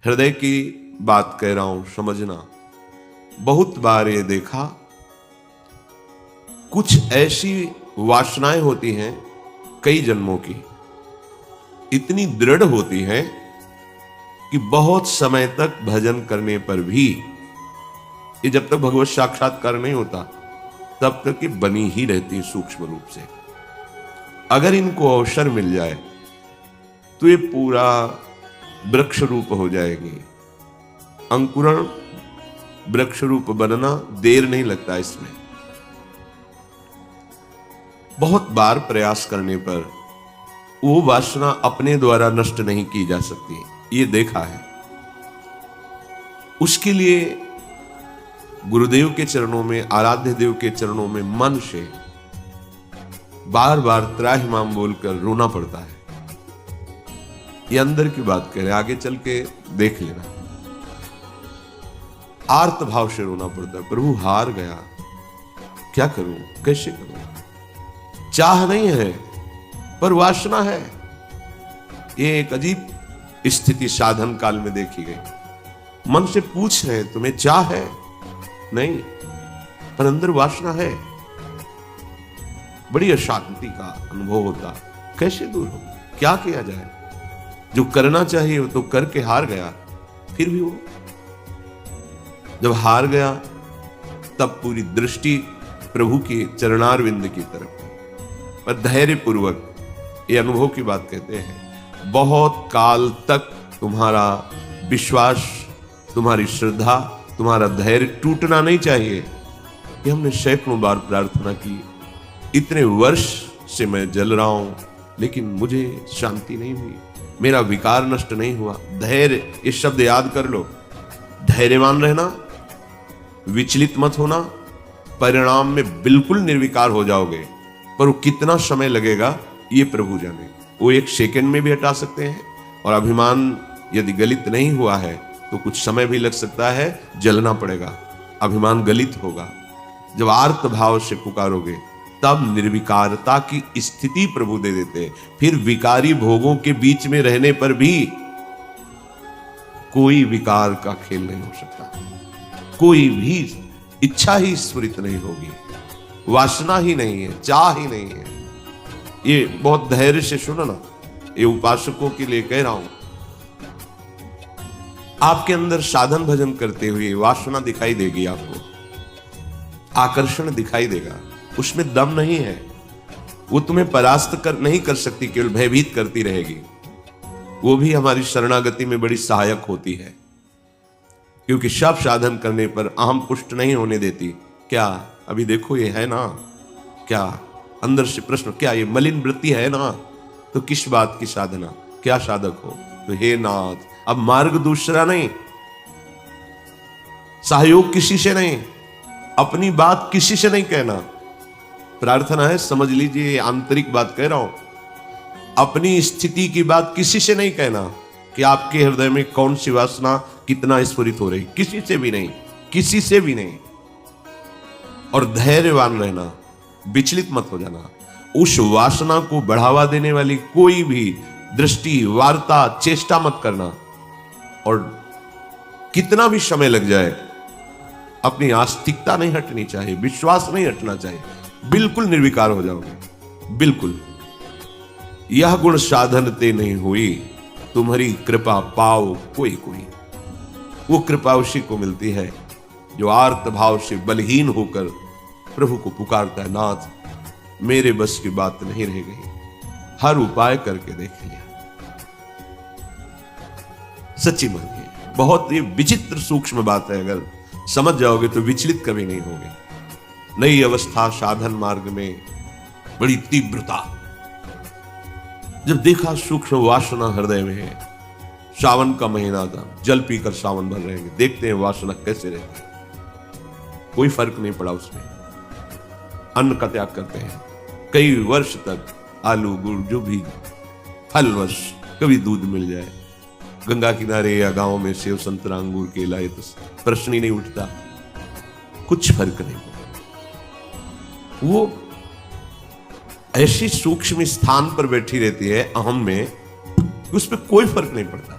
हृदय की बात कह रहा हूं, समझना। बहुत बार ये देखा, कुछ ऐसी वासनाएं होती हैं कई जन्मों की, इतनी दृढ़ होती हैं कि बहुत समय तक भजन करने पर भी, ये जब तक भगवत साक्षात्कार नहीं होता तब तक ये बनी ही रहती है सूक्ष्म रूप से। अगर इनको अवसर मिल जाए तो ये पूरा वृक्ष रूप हो जाएगी। अंकुरण वृक्ष रूप बनना देर नहीं लगता इसमें। बहुत बार प्रयास करने पर वो वासना अपने द्वारा नष्ट नहीं की जा सकती, ये देखा है। उसके लिए गुरुदेव के चरणों में, आराध्य देव के चरणों में मन से बार बार त्राहिमाम बोलकर रोना पड़ता है। ये अंदर की बात कह रहे, आगे चल के देख लेना। आर्त भाव से रोना पड़ता है, प्रभु हार गया, क्या करूं, कैसे करूं। चाह नहीं है पर वासना है। ये एक अजीब स्थिति साधन काल में देखी गई। मन से पूछ रहे तुम्हें चाह है नहीं, पर अंदर वासना है। बड़ी अशांति का अनुभव होता, कैसे दूर हो, क्या किया जाए। जो करना चाहिए वो तो करके हार गया। फिर भी वो जब हार गया तब पूरी दृष्टि प्रभु के चरणारविंद की तरफ, पर धैर्य पूर्वक ये अनुभव की बात कहते हैं। बहुत काल तक तुम्हारा विश्वास, तुम्हारी श्रद्धा, तुम्हारा धैर्य टूटना नहीं चाहिए। कि हमने सैकड़ों बार प्रार्थना की, इतने वर्ष से मैं जल रहा हूं लेकिन मुझे शांति नहीं हुई, मेरा विकार नष्ट नहीं हुआ। धैर्य, ये शब्द याद कर लो। धैर्यवान रहना, विचलित मत होना, परिणाम में बिल्कुल निर्विकार हो जाओगे। पर वो कितना समय लगेगा ये प्रभु जाने। वो एक सेकंड में भी हटा सकते हैं। और अभिमान यदि गलित नहीं हुआ है तो कुछ समय भी लग सकता है, जलना पड़ेगा, अभिमान गलित होगा। जब आर्त भाव से पुकारोगे तब निर्विकारता की स्थिति प्रभु दे देते हैं। फिर विकारी भोगों के बीच में रहने पर भी कोई विकार का खेल नहीं हो सकता, कोई भी इच्छा ही स्फुरित नहीं होगी, वासना ही नहीं है, चाह ही नहीं है। ये बहुत धैर्य से सुनो ना, ये उपासकों के लिए कह रहा हूं। आपके अंदर साधन भजन करते हुए वासना दिखाई देगी, आपको आकर्षण दिखाई देगा, उसमें दम नहीं है। वो तुम्हें परास्त नहीं कर सकती, केवल भयभीत करती रहेगी। वो भी हमारी शरणागति में बड़ी सहायक होती है, क्योंकि सब साधन करने पर अहम पुष्ट नहीं होने देती। क्या अभी देखो ये है ना, क्या अंदर से प्रश्न, क्या ये मलिन वृत्ति है ना, तो किस बात की साधना, क्या साधक हो। तो हे नाथ, अब मार्ग दूसरा नहीं, सहयोग किसी से नहीं, अपनी बात किसी से नहीं कहना। प्रार्थना है, समझ लीजिए, आंतरिक बात कह रहा हूं। अपनी स्थिति की बात किसी से नहीं कहना कि आपके हृदय में कौन सी वासना कितना स्फुरित हो रही, किसी से भी नहीं, किसी से भी नहीं। और धैर्यवान रहना, विचलित मत हो जाना। उस वासना को बढ़ावा देने वाली कोई भी दृष्टि, वार्ता, चेष्टा मत करना। और कितना भी समय लग जाए, अपनी आस्तिकता नहीं हटनी चाहिए, विश्वास नहीं हटना चाहिए। बिल्कुल निर्विकार हो जाओगे, बिल्कुल। यह गुण साधन ते नहीं हुई, तुम्हारी कृपा पाओ कोई कोई। वो कृपा उसी को मिलती है जो आर्त भाव से बलहीन होकर प्रभु को पुकारता है, नाथ मेरे बस की बात नहीं रह गई, हर उपाय करके देख लिया। सच्ची मानिए, बहुत ये विचित्र सूक्ष्म बात है। अगर समझ जाओगे तो विचलित कभी नहीं होगे। नई अवस्था साधन मार्ग में बड़ी तीव्रता। जब देखा सूक्ष्म वासना हृदय में है, सावन का महीना था, जल पीकर सावन भर रहेंगे, देखते हैं वासना कैसे रहती है। कोई फर्क नहीं पड़ा उसमें, अन्न का त्याग करते हैं। कई वर्ष तक आलू गुड़ जो भी फलवश, कभी दूध मिल जाए, गंगा किनारे या गांव में सेव संतरा अंगूर केला, ये तो प्रश्न ही नहीं उठता, कुछ फर्क नहीं पड़ा। वो ऐसी सूक्ष्म स्थान पर बैठी रहती है अहम में, उस पर कोई फर्क नहीं पड़ता।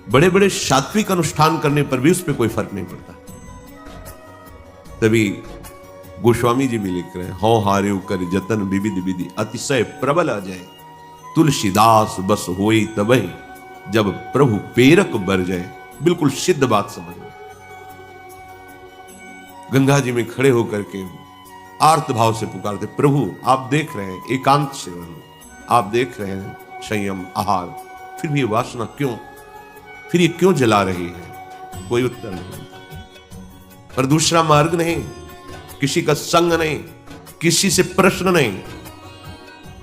बड़े बड़े सात्विक अनुष्ठान करने पर भी उस पर कोई फर्क नहीं पड़ता। तभी गोस्वामी जी भी लिख रहे हैं, हो हार्यो कर जतन विविध विधि अतिशय प्रबल अजय, तुलसीदास बस होई तबहि जब प्रभु पेरक बर जाए। बिल्कुल सिद्ध बात समझ लो। गंगा जी में खड़े होकर के आर्त भाव से पुकारते, प्रभु आप देख रहे हैं एकांत सेवन, आप देख रहे हैं संयम आहार, फिर भी ये वासना क्यों, फिर ये क्यों जला रही है? कोई उत्तर नहीं। पर दूसरा मार्ग नहीं, किसी का संग नहीं, किसी से प्रश्न नहीं,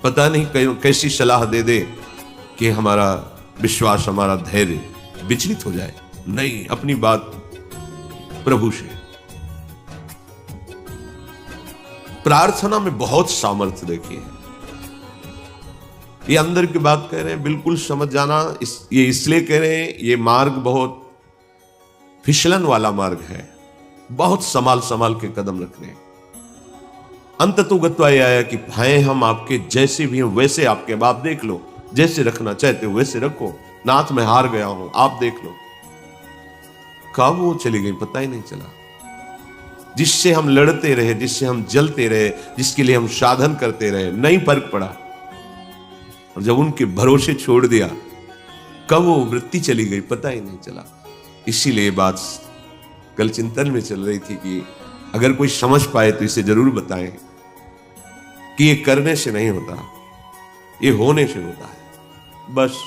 पता नहीं कैसी सलाह दे दे कि हमारा विश्वास, हमारा धैर्य विचलित हो जाए। नहीं, अपनी बात प्रभु से। प्रार्थना में बहुत सामर्थ्य देखिए। ये अंदर की बात कह रहे हैं, बिल्कुल समझ जाना। ये इसलिए कह रहे हैं, ये मार्ग बहुत फिसलन वाला मार्ग है, बहुत संभाल संभाल के कदम रखने। अंत तो गत्वा ये आया कि भाई हम आपके जैसे भी हैं वैसे आपके, अब आप देख लो, जैसे रखना चाहते हो वैसे रखो, नाथ में हार गया हूं, आप देख लो। कब वो चली गई पता ही नहीं चला। जिससे हम लड़ते रहे, जिससे हम जलते रहे, जिसके लिए हम साधन करते रहे, नहीं फर्क पड़ा। और जब उनके भरोसे छोड़ दिया, कब वो वृत्ति चली गई पता ही नहीं चला। इसीलिए बात कल चिंतन में चल रही थी कि अगर कोई समझ पाए तो इसे जरूर बताएं कि ये करने से नहीं होता, ये होने से होता है। बस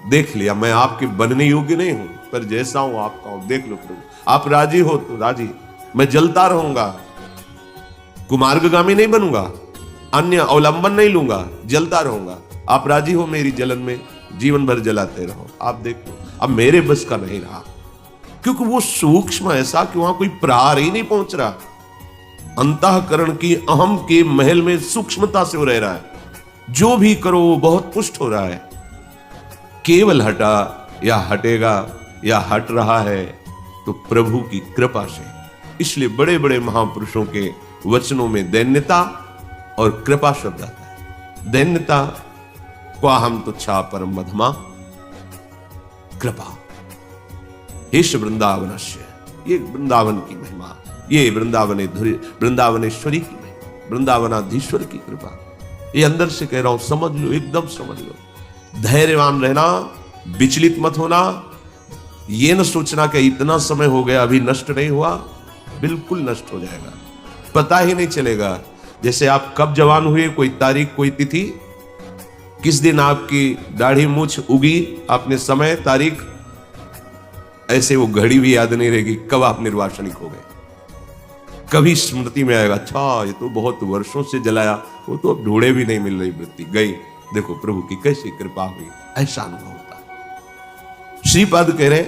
देख लिया, मैं आपके बनने योग्य नहीं हूं, पर जैसा हूं आपका हूं, देख लो प्रभु, आप राजी हो तो राजी, मैं जलता रहूंगा, कुमार्गगामी नहीं बनूंगा, अन्य अवलंबन नहीं लूंगा, जलता रहूंगा। आप राजी हो मेरी जलन में, जीवन भर जलाते रहो, आप देख लो। अब मेरे बस का नहीं रहा, क्योंकि वो सूक्ष्म ऐसा कि वहां कोई प्रहार ही नहीं पहुंच रहा। अंतःकरण की अहम के महल में सूक्ष्मता से वो रह रहा है, जो भी करो वो बहुत पुष्ट हो रहा है। केवल हटा या हटेगा या हट रहा है तो प्रभु की कृपा से। इसलिए बड़े बड़े महापुरुषों के वचनों में दैन्यता और कृपा शब्द आता है। दैन्यता क्वाहम तुच्छा परम मधमा, कृपा हेश वृंदावनस्य, ये वृंदावन की महिमा, ये वृंदावनेश्वरी की महिमा, वृंदावनाधीश्वर की कृपा। ये अंदर से कह रहा हूं, समझ लो, एकदम समझ लो। धैर्यवान रहना, विचलित मत होना, ये न सोचना कि इतना समय हो गया अभी नष्ट नहीं हुआ, बिल्कुल नष्ट हो जाएगा, पता ही नहीं चलेगा। जैसे आप कब जवान हुए, कोई तारीख, कोई तिथि, किस दिन आपकी दाढ़ी मूछ उगी, आपने समय, तारीख, ऐसे वो घड़ी भी याद नहीं रहेगी कब आप निर्वासनिक हो गए। कभी स्मृति में आएगा, अच्छा ये तो बहुत वर्षों से जलाया, वो तो अब ढूंढे भी नहीं मिल रही वृत्ति, गई। देखो प्रभु की कैसी कृपा हुई, ऐसा अनुभव होता है। श्रीपाद कह रहे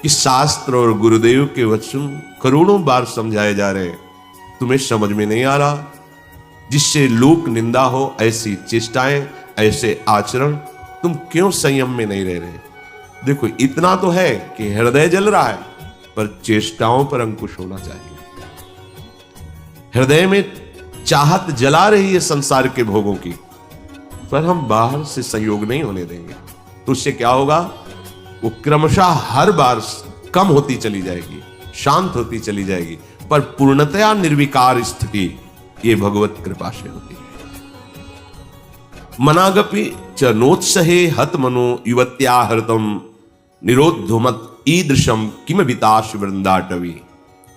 कि शास्त्र और गुरुदेव के वचन करोड़ों बार समझाए जा रहे, तुम्हें समझ में नहीं आ रहा। जिससे लोक निंदा हो ऐसी चेष्टाएं, ऐसे आचरण, तुम क्यों संयम में नहीं रह रहे? देखो इतना तो है कि हृदय जल रहा है, पर चेष्टाओं पर अंकुश होना चाहिए। हृदय में चाहत जला रही है संसार के भोगों की, पर हम बाहर से संयोग नहीं होने देंगे। तो उससे क्या होगा, वो क्रमशः हर बार कम होती चली जाएगी, शांत होती चली जाएगी, पर पूर्णतया निर्विकार स्थिति ये भगवत कृपा से होती है। मनागपि च नोत्सहे हत मनो युवत्या हृतम निरोधुमत ईदृशम किम विताश वृंदाटवी।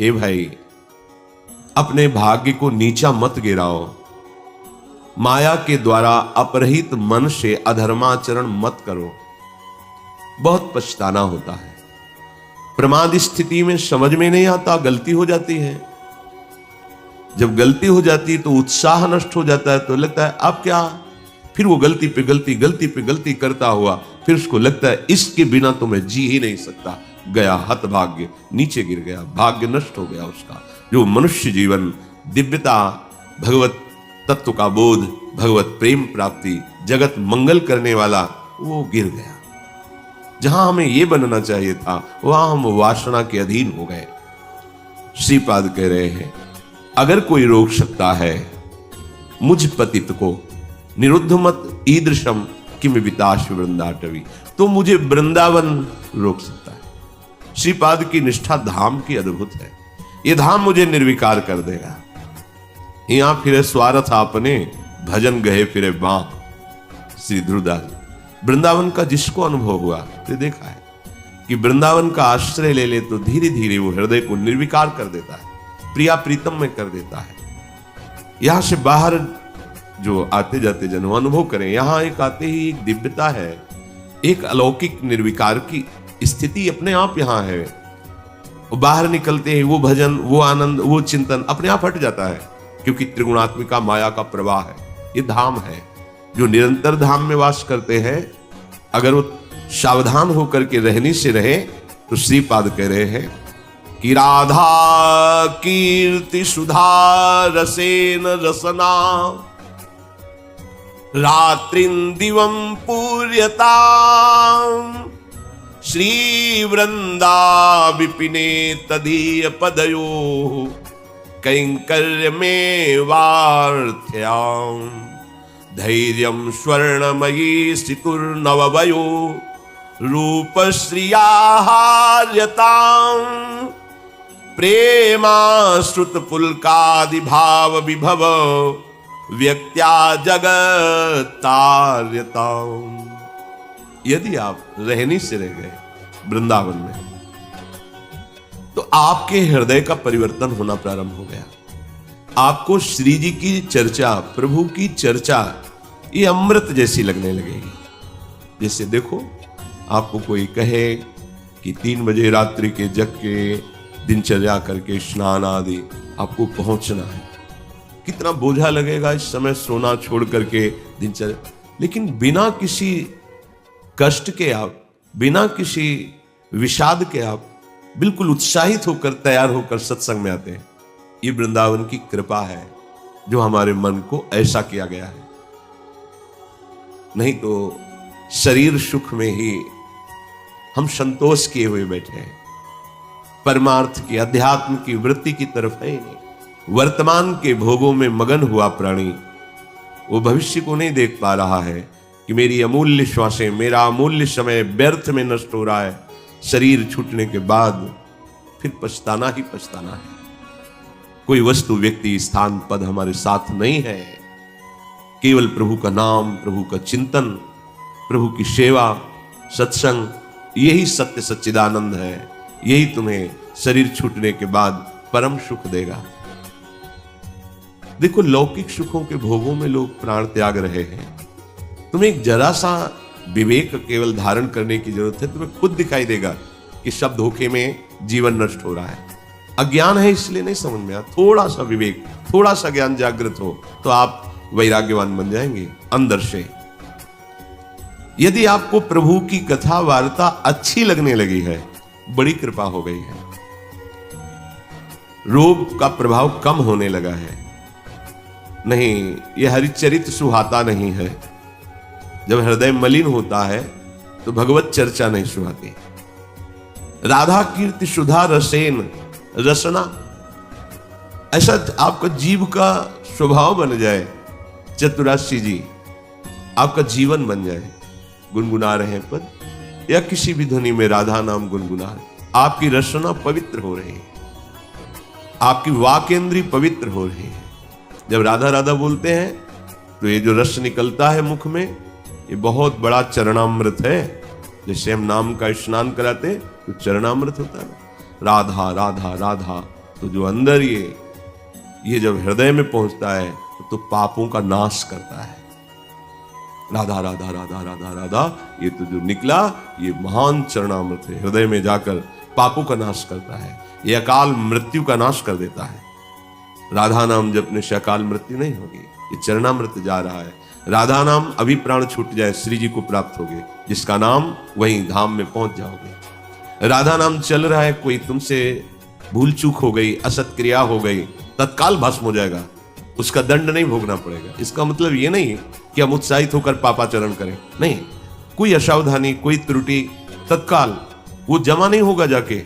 ए भाई, अपने भाग्य को नीचा मत गिराओ, माया के द्वारा अपरहित मन से अधर्माचरण मत करो, बहुत पछताना होता है। प्रमाद स्थिति में समझ में नहीं आता, गलती हो जाती है। जब गलती हो जाती है तो उत्साह नष्ट हो जाता है, तो लगता है अब क्या, फिर वो गलती पे गलती, गलती पे गलती करता हुआ, फिर उसको लगता है इसके बिना तो मैं जी ही नहीं सकता। गया हत भाग्य, नीचे गिर गया, भाग्य नष्ट हो गया उसका। जो मनुष्य जीवन, दिव्यता, भगवत तत्व का बोध, भगवत प्रेम प्राप्ति, जगत मंगल करने वाला, वो गिर गया। जहां हमें ये बनना चाहिए था, वहां हम वासना के अधीन हो गए। श्रीपाद कह रहे हैं, अगर कोई रोक सकता है मुझ पतित को, निरुद्ध मत ईदृशम किम विताश वृंदाटवी। तो मुझे वृंदावन रोक सकता है। श्रीपाद की निष्ठा धाम की अद्भुत है। ये धाम मुझे निर्विकार कर देगा। यहां फिरे स्वार्थ आपने, भजन गए फिरे बाँ। श्री ध्रुवदास। वृंदावन का जिसको अनुभव हुआ तो देखा है कि वृंदावन का आश्रय ले ले तो धीरे धीरे वो हृदय को निर्विकार कर देता है, प्रिया प्रीतम में कर देता है। यहां से बाहर जो आते जाते जन अनुभव करें, यहां एक आते ही एक दिव्यता है, एक अलौकिक निर्विकार की स्थिति अपने आप यहां है। वो बाहर निकलते ही वो भजन, वो आनंद, वो चिंतन अपने आप हट जाता है, क्योंकि त्रिगुणात्मिका माया का प्रवाह है। ये धाम है। जो निरंतर धाम में वास करते हैं, अगर वो सावधान होकर के रहने से रहे तो श्रीपाद कह रहे हैं कि राधा कीर्ति सुधा रसेन रसना रात्रिं दिवं पूर्यता श्री वृंदा विपिने तदीय पदयो कैंकर्य में वार्थ्याम धैर्यं स्वर्णमयी स्थितुर्नववयो रूप श्रियाहार्यतां प्रेमाश्रुत पुलकादि भाव विभव व्यक्त्या जगतार्यतां। यदि आप रहनी से रह गए वृंदावन में तो आपके हृदय का परिवर्तन होना प्रारंभ हो गया। आपको श्री जी की चर्चा, प्रभु की चर्चा ये अमृत जैसी लगने लगेगी। जैसे देखो, आपको कोई कहे कि 3 बजे रात्रि के जग के दिनचर्या करके स्नान आदि आपको पहुंचना है, कितना बोझा लगेगा इस समय सोना छोड़ करके दिनचर्या। लेकिन बिना किसी कष्ट के आप, बिना किसी विषाद के आप बिल्कुल उत्साहित होकर तैयार होकर सत्संग में आते हैं। ये वृंदावन की कृपा है जो हमारे मन को ऐसा किया गया है। नहीं तो शरीर सुख में ही हम संतोष किए हुए बैठे हैं, परमार्थ की, अध्यात्म की वृत्ति की तरफ है ही नहीं। वर्तमान के भोगों में मगन हुआ प्राणी वो भविष्य को नहीं देख पा रहा है कि मेरी अमूल्य श्वासें, मेरा अमूल्य समय व्यर्थ में नष्ट हो रहा है। शरीर छूटने के बाद फिर पछताना ही पछताना है। कोई वस्तु, व्यक्ति, स्थान, पद हमारे साथ नहीं है। केवल प्रभु का नाम, प्रभु का चिंतन, प्रभु की सेवा, सत्संग, यही सत्य सच्चिदानंद है। यही तुम्हें शरीर छूटने के बाद परम सुख देगा। देखो, लौकिक सुखों के भोगों में लोग प्राण त्याग रहे हैं। तुम्हें एक जरा सा विवेक केवल धारण करने की जरूरत है। तुम्हें खुद दिखाई देगा कि सब धोखे में जीवन नष्ट हो रहा है। अज्ञान है इसलिए नहीं समझ में आता। थोड़ा सा विवेक, थोड़ा सा ज्ञान जागृत हो तो आप वैराग्यवान बन जाएंगे अंदर से। यदि आपको प्रभु की कथा वार्ता अच्छी लगने लगी है, बड़ी कृपा हो गई है। रोग का प्रभाव कम होने लगा है। नहीं, यह हरिचरित सुहाता नहीं है। जब हृदय मलिन होता है तो भगवत चर्चा नहीं सुहाती। राधा कीर्ति सुधा रसेन रसना, ऐसा आपका जीव का स्वभाव बन जाए। चतुराशी जी, आपका जीवन बन जाए। गुनगुना रहे पद या किसी भी ध्वनि में राधा नाम गुनगुना रहे, आपकी रसना पवित्र हो रही है, आपकी वाकेंद्री पवित्र हो रही है। जब राधा राधा बोलते हैं तो ये जो रस निकलता है मुख में, ये बहुत बड़ा चरणामृत है। जैसे हम नाम का स्नान कराते तो चरणामृत होता है, राधा राधा राधा। तो जो अंदर ये जब हृदय में पहुंचता है तो पापों का नाश करता है। राधा राधा राधा राधा राधा, ये तो जो निकला ये महान चरणामृत है। हृदय में जाकर पापों का नाश करता है, ये अकाल मृत्यु का नाश कर देता है। राधा नाम जपने से अकाल मृत्यु नहीं होगी, ये चरणामृत जा रहा है। राधा नाम अभी प्राण छूट जाए श्री जी को प्राप्त होगे, जिसका नाम वहीं धाम में पहुंच जाओगे। राधा नाम चल रहा है, कोई तुमसे भूल चूक हो गई, असत क्रिया हो गई, तत्काल भस्म हो जाएगा, उसका दंड नहीं भोगना पड़ेगा। इसका मतलब ये नहीं कि हम उत्साहित होकर पापाचरण करें, नहीं। कोई असावधानी, कोई त्रुटि, तत्काल वो जमा नहीं होगा, जाके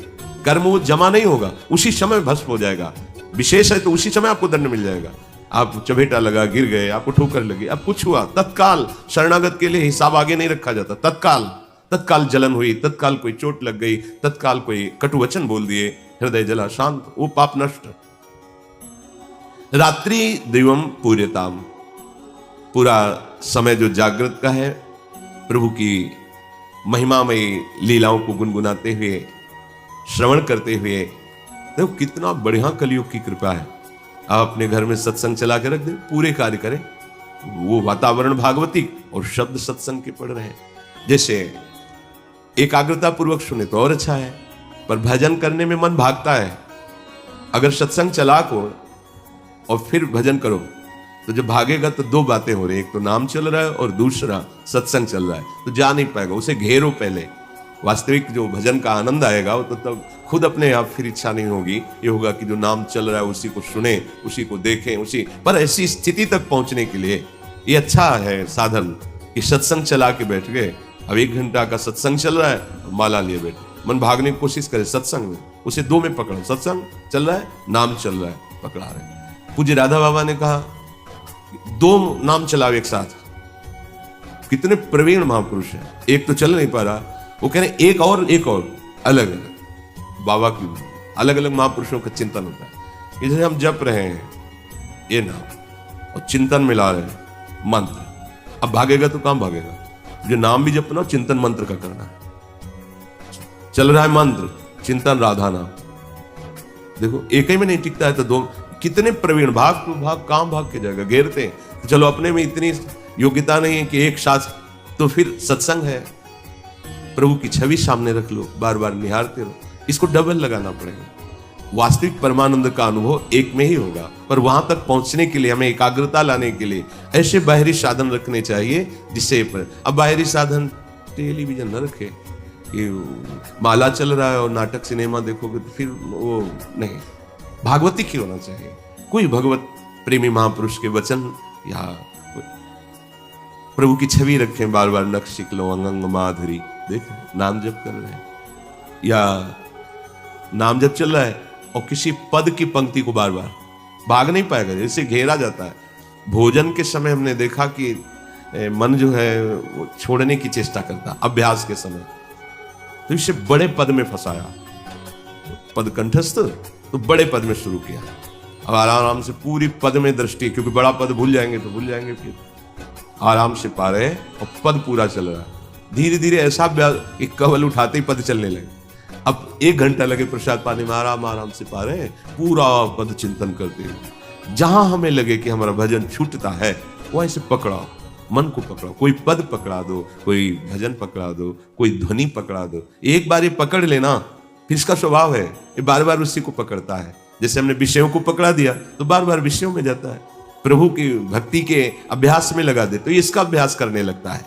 कर्म वो जमा नहीं होगा, उसी समय भस्म हो जाएगा। विशेष है तो उसी समय आपको दंड मिल जाएगा। आप चबेटा लगा, गिर गए, आपको ठोकर लगी, अब कुछ हुआ, तत्काल शरणागत के लिए हिसाब आगे नहीं रखा जाता, तत्काल तत्काल जलन हुई, तत्काल कोई चोट लग गई, तत्काल कोई कटु वचन बोल दिए, हृदय जला, शांत, वो पाप नष्ट। रात्रि दिवम पूर्यताम, पूरा समय जो जागृत का है प्रभु की महिमामयी लीलाओं को गुनगुनाते हुए, श्रवण करते हुए। देखो कितना बढ़िया कलयुग की कृपा है। आप अपने घर में सत्संग चला के रख दे, पूरे कार्य करें, वो वातावरण भागवती और शब्द सत्संग के पढ़ रहे हैं। जैसे एकाग्रता पूर्वक सुने तो और अच्छा है, पर भजन करने में मन भागता है। अगर सत्संग चला को और फिर भजन करो तो जब भागेगा तो दो बातें हो रही, एक तो नाम चल रहा है और दूसरा सत्संग चल रहा है, तो जा नहीं पाएगा। उसे घेरो पहले, वास्तविक जो भजन का आनंद आएगा वो तो तब खुद अपने आप फिर इच्छा नहीं होगी, ये होगा कि जो नाम चल रहा है उसी को सुने, उसी को देखें, उसी पर। ऐसी स्थिति तक पहुंचने के लिए ये अच्छा है साधन कि सत्संग चला के बैठ गए। अब 1 घंटा का सत्संग चल रहा है, माला लिए बैठे, मन भागने की कोशिश करे सत्संग में, उसे 2 में पकड़ो। सत्संग चल रहा है, नाम चल रहा है, पकड़ा रहे। पूज्य राधा बाबा ने कहा 2 नाम चलाओ एक साथ। कितने प्रवीण महापुरुष हैं, एक तो चल नहीं पा रहा, वो कह रहे एक और अलग अलग। बाबा की अलग अलग महापुरुषों का चिंतन होता है। जैसे हम जप रहे हैं ये नाम और चिंतन मिला रहे हैं मंत्र, अब भागेगा तो कहां भागेगा? जो नाम भी जपना, चिंतन मंत्र का करना है। चल रहा है मंत्र, चिंतन राधा नाम। देखो एक ही में नहीं टिकता है तो 2। कितने प्रवीण, भाग तो भाग, काम भाग के जाएगा, घेरते हैं। चलो अपने में इतनी योग्यता नहीं है कि एक साथ, तो फिर सत्संग है, प्रभु की छवि सामने रख लो, बार बार निहारते रहो। इसको डबल लगाना पड़ेगा। वास्तविक परमानंद का अनुभव एक में ही होगा, पर वहां तक पहुंचने के लिए हमें एकाग्रता लाने के लिए ऐसे बाहरी साधन रखने चाहिए जिससे अब बाहरी साधन टेलीविजन न रखे कि माला चल रहा है और नाटक सिनेमा देखोगे तो फिर वो नहीं। भागवती की होना चाहिए, कोई भगवत प्रेमी महापुरुष के वचन या प्रभु की छवि रखें, बार बार नक्श शिकलो अंगंग माधुरी देखें, नाम जप कर रहे हैं या नाम जप चल रहा है और किसी पद की पंक्ति को बार बार, भाग नहीं पाएगा, जैसे घेरा जाता है। भोजन के समय हमने देखा कि मन जो है वो छोड़ने की चेष्टा करता, अभ्यास के समय, तो इसे बड़े पद में फंसाया, पद कंठस्थ, तो बड़े पद में शुरू किया। अब आराम से पूरी पद में दृष्टि, क्योंकि बड़ा पद भूल जाएंगे तो भूल जाएंगे, फिर आराम से पा रहे और पद पूरा चल रहा है। धीरे धीरे ऐसा एक कवल उठाते ही पद चलने लगे। अब 1 घंटा लगे प्रसाद पाने में, आराम से पा रहे हैं, पूरा पद चिंतन करते हुए। जहां हमें लगे कि हमारा भजन छूटता है वहीं से पकड़ाओ, मन को पकड़ाओ, कोई पद पकड़ा दो, कोई भजन पकड़ा दो, कोई ध्वनि पकड़ा दो। एक बार ये पकड़ लेना, फिर इसका स्वभाव है ये बार बार उसी को पकड़ता है। जैसे हमने विषयों को पकड़ा दिया तो बार बार विषयों में जाता है। प्रभु की भक्ति के अभ्यास में लगा दे तो ये इसका अभ्यास करने लगता है।